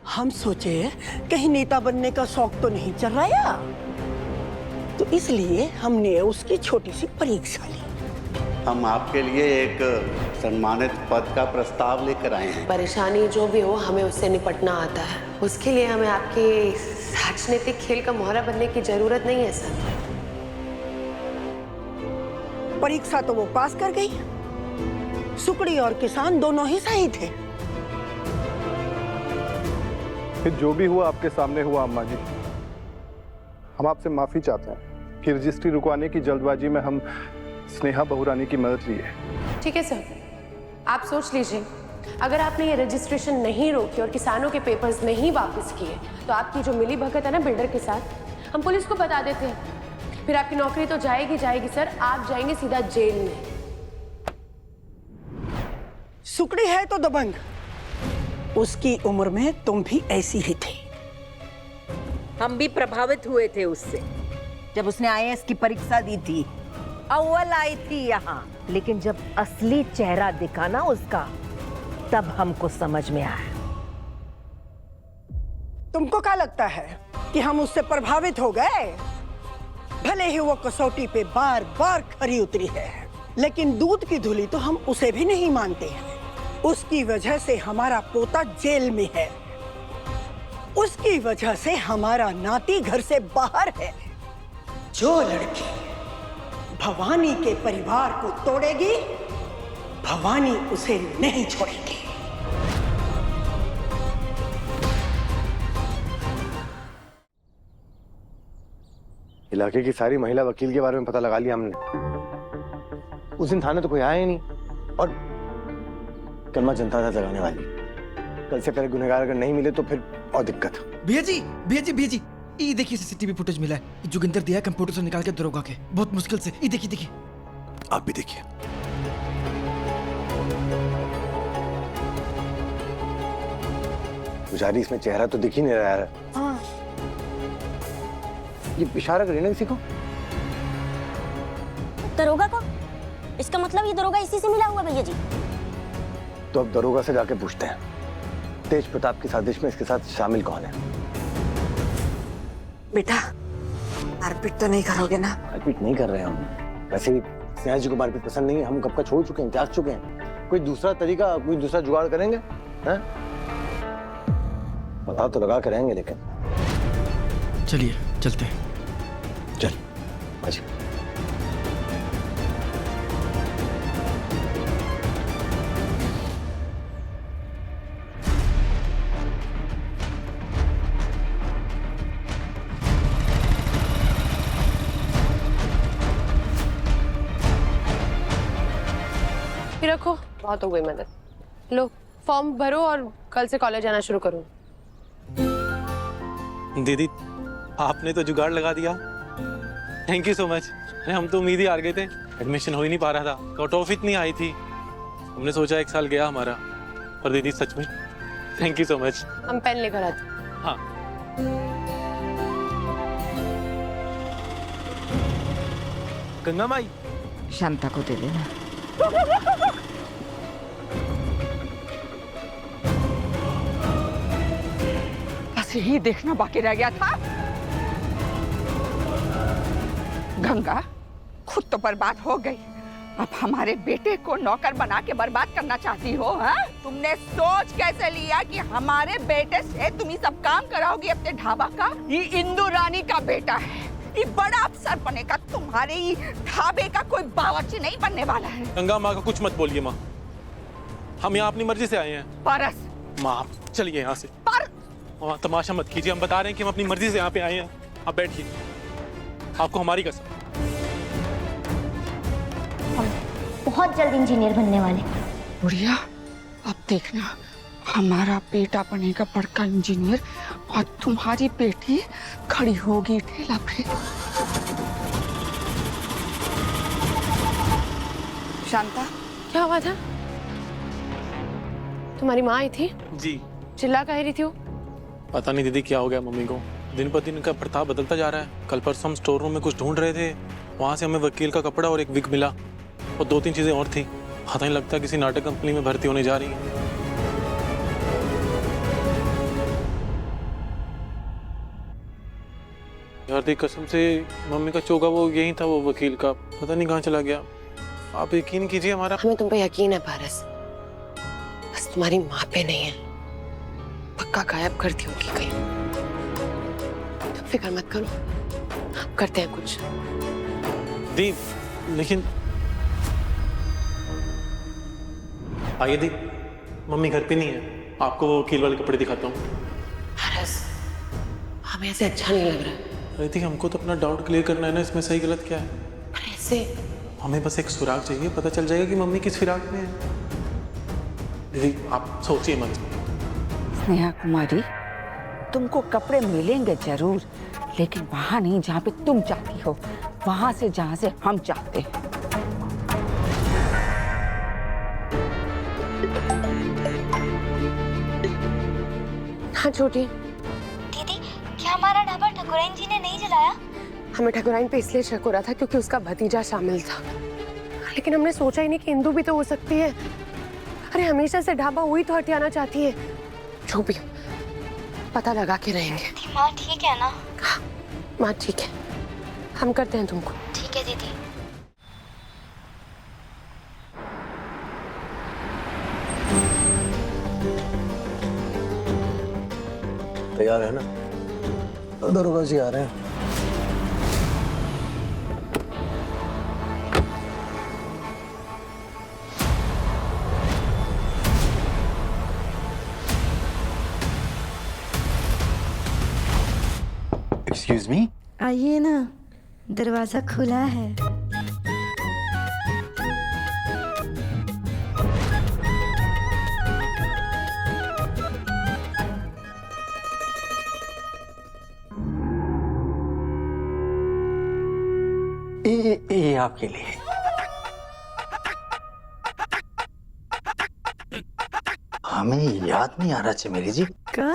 हम सोचे कहीं नेता बनने का शौक तो नहीं चल रहा, तो इसलिए हमने उसकी छोटी सी परीक्षा ली। हम आपके लिए एक सम्मानित पद का प्रस्ताव लेकर आए हैं। परेशानी जो भी हो, हमें उससे निपटना आता है। उसके लिए हमें आपके राजनीतिक खेल का मोहरा बनने की जरूरत नहीं है सर। परीक्षा तो वो पास कर गई। सुकड़ी और किसान दोनों ही सही थे। फिर जो भी हुआ आपके सामने हुआ अम्मा जी। हम आपसे माफी चाहते हैं कि रजिस्ट्री रुकवाने की जल्दबाजी में हम स्नेहा बहुरानी की मदद लिए। ठीक है सर, आप सोच लीजिए, अगर आपने ये रजिस्ट्रेशन नहीं रोकी और किसानों के पेपर्स नहीं वापस किए तो आपकी जो मिली भगत है ना बिल्डर के साथ, हम पुलिस को बता देते हैं। फिर आपकी नौकरी तो जाएगी जाएगी सर, आप जाएंगे सीधा जेल में। सुकड़ी है तो दबंग, उसकी उम्र में तुम भी ऐसी ही थी। हम भी प्रभावित हुए थे उससे जब उसने आईएएस की परीक्षा दी थी। अव्वल आई थी यहाँ, लेकिन जब असली चेहरा दिखा ना उसका, तब हमको समझ में आया। तुमको क्या लगता है कि हम उससे प्रभावित हो गए? भले ही वो कसौटी पे बार बार खरी उतरी है, लेकिन दूध की धुली तो हम उसे भी नहीं मानते हैं। उसकी वजह से हमारा पोता जेल में है, उसकी वजह से हमारा नाती घर से बाहर है। जो लड़की भवानी के परिवार को तोड़ेगी, भवानी उसे नहीं छोड़ेगी। इलाके की सारी महिला वकील के बारे में पता लगा लिया हमने। उस दिन थाने तो कोई आया ही नहीं, और कलमा जनता था जगाने वाली। कल से पहले गुनहगार अगर नहीं मिले तो फिर और दिक्कत। भैया जी, भैया जी, भैया जी, ये देखिए सीसीटीवी फुटेज मिला है। जोगिंदर दिया है कंप्यूटर से निकाल के दरोगा के, बहुत मुश्किल से। ये देखिए, देखिए। आप भी देखिए। पुजारी, इसमें चेहरा तो दिख ही नहीं रहा है। हाँ। ये इशारा करिए ना किसी को। दरोगा को? इसका मतलब ये दरोगा इसी से मिला हुआ भैया जी। तो अब दरोगा से जाके पूछते हैं, तेज प्रताप की साजिश में इसके साथ शामिल कौन है। बेटा, मारपीट तो नहीं करोगे ना? मारपीट नहीं कर रहे हम। वैसे भी स्नेहा जी को मारपीट पसंद नहीं है। हम कब का छोड़ चुके हैं, त्याग चुके हैं। कोई दूसरा तरीका, कोई दूसरा जुगाड़ करेंगे, हैं? पता तो लगा के रहेंगे, लेकिन चलिए चलते हैं। चल अच्छा। फिर रखो, बहुत हो गई मदद। लो, फॉर्म भरो और कल से कॉलेज आना शुरू करो। दीदी, आपने तो जुगाड़ लगा दिया। Thank you so much. अरे हम तो उम्मीद ही हार गए थे, एडमिशन हो ही नहीं पा रहा था, कट ऑफ इतनी आई थी। हमने सोचा 1 साल गया हमारा, पर दीदी सच में थैंक यू सो मच। हम पेन लेकर आते। हाँ। गंगा माई, शांता को दे देना। बस यही देखना बाकी रह गया था। गंगा, खुद तो बर्बाद हो गई, अब हमारे बेटे को नौकर बना के बर्बाद करना चाहती हो? हाँ? तुमने सोच कैसे लिया कि हमारे बेटे से तुम ही सब काम कराओगी अपने ढाबा का? ये इंदु रानी का बेटा है, ये बड़ा अफसर बनेगा। तुम्हारे ही ढाबे का कोई बावर्ची नहीं बनने वाला है। गंगा माँ का कुछ मत बोलिए माँ, हम यहाँ अपनी मर्जी से आए हैं। पारस, माँ चलिए यहाँ से। पर तमाशा मत कीजिए, हम बता रहे हैं कि हम अपनी मर्जी से यहाँ पे आए हैं। आप बैठिए, आपको हमारी कसम। बहुत जल्द इंजीनियर बनने वाले। बुढ़िया, अब देखना, हमारा बेटा बनेगा बड़का इंजीनियर और तुम्हारी बेटी खड़ी होगी ठेला पे। शांता, क्या हुआ था? तुम्हारी माँ आई थी? जी। चिल्ला कह रही थी वो? पता नहीं दीदी क्या हो गया मम्मी को, दिन पर दिन इनका प्रताप बदलता जा रहा है। कल परसों हम स्टोर रूम में कुछ ढूंढ रहे थे, वहाँ से हमें वकील का कपड़ा और एक विग मिला, और 2-3 चीजें और थी। पता नहीं लगता किसी नाटक कंपनी में भर्ती होने जा रही है। यार देख कसम से मम्मी का चोगा वो यही था, वो वकील का, पता नहीं कहाँ चला गया। आप यकीन कीजिए हमारा। हमें तुम पे यकीन है पारस, बस तुम्हारी माँ पे नहीं है। पक्का गायब करती होगी कहीं। तुम फिक्र मत करो, हम करते हैं कुछ। दी लेकिन आइए दी, मम्मी घर पे नहीं है, आपको वो वकील वाले कपड़े दिखाता हूँ। पारस, हमें ऐसे अच्छा नहीं लग रहा है। अरे दी हमको तो अपना डाउट क्लियर करना है ना, इसमें सही गलत क्या है। पर ऐसे हमें बस एक सुराग चाहिए, पता चल जाएगा कि मम्मी किस फिराक में है। दीदी आप सोचिए मत। स्नेहा कुमारी, तुमको कपड़े मिलेंगे जरूर, लेकिन वहां नहीं जहाँ पे तुम चाहती हो, वहां से जहाँ से हम चाहते हैं। हाँ छोटी। दीदी, क्या हमारा ढाबा ठकुराइन जी ने नहीं जलाया? हमें ठकुराइन पे इसलिए शक हो रहा था क्योंकि उसका भतीजा शामिल था, लेकिन हमने सोचा ही नहीं कि इंदु भी तो हो सकती है। अरे हमेशा से ढाबा वही तो हटियाना चाहती है। जो भी पता लगा के रहेंगे। माँ ठीक है ना? हाँ माँ ठीक है, हम करते हैं तुमको। ठीक है दीदी। तैयार है ना? दरोगा जी आ रहे हैं। एक्सक्यूज मी, आइए ना, दरवाजा खुला है। ये आपके लिए। हमें याद नहीं आ रहा चमेली जी, क्या?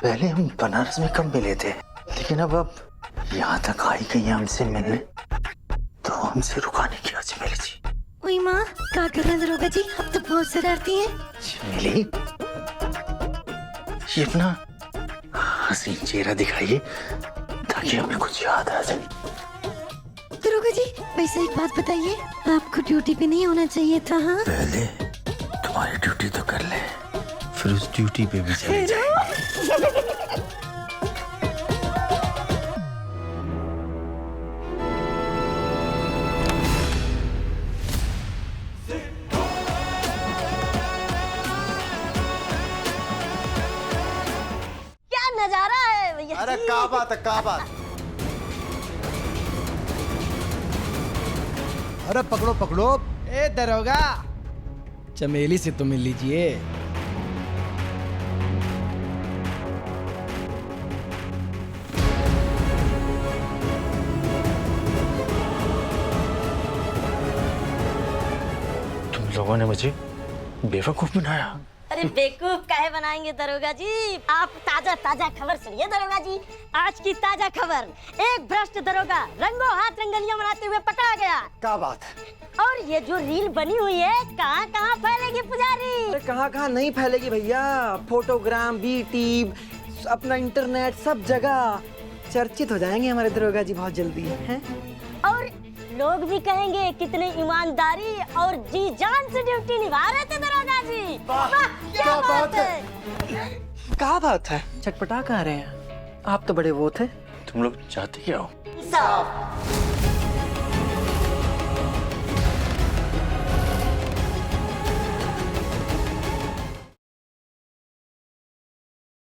पहले हम बनारस में कब मिले थे, लेकिन अब यहाँ तक आई गई हमसे मिलने, तो हमसे रुकाने की चमेली जी। ओए माँ, क्या कर रहे हैं दरोगा जी? अब तो बहुत शरारती हैं। चमेली, ये अपना हसीन चेहरा दिखाइए ताकि हमें कुछ याद आ जाए। दरोगा जी, वैसे एक बात बताइए, आपको ड्यूटी पे नहीं होना चाहिए था। हाँ, पहले तुम्हारी ड्यूटी तो कर ले, फिर उस ड्यूटी पे भी चले जाए। क्या नजारा है भैया। अरे क्या बात है, क्या बात। अरे पकड़ो पकड़ो। ए दरोगा, चमेली से तो मिल लीजिए। तुम लोगों ने मुझे बेवकूफ बनाया। अरे बेवकूफ काहे बनाएंगे दरोगा जी? आप ताजा ताजा खबर सुनिए दरोगा जी। आज की ताजा खबर, एक भ्रष्ट दरोगा रंगों हाथ रंगलियां मनाते हुए पकड़ा गया। क्या बात है? और ये जो रील बनी हुई है, कहाँ कहाँ फैलेगी पुजारी? अरे कहाँ कहाँ नहीं फैलेगी भैया, फोटोग्राम, बीटी, अपना इंटरनेट, सब जगह चर्चित हो जाएंगे हमारे दरोगा जी बहुत जल्दी हैं। और लोग भी कहेंगे कितने ईमानदारी और जी जान से ड्यूटी निभा रहे थे दरोगा जी। वाह, क्या बात है। क्या बात है, चटपटा कह रहे हैं आप, तो बड़े वो थे। तुम लोग चाहते क्या हो? साहब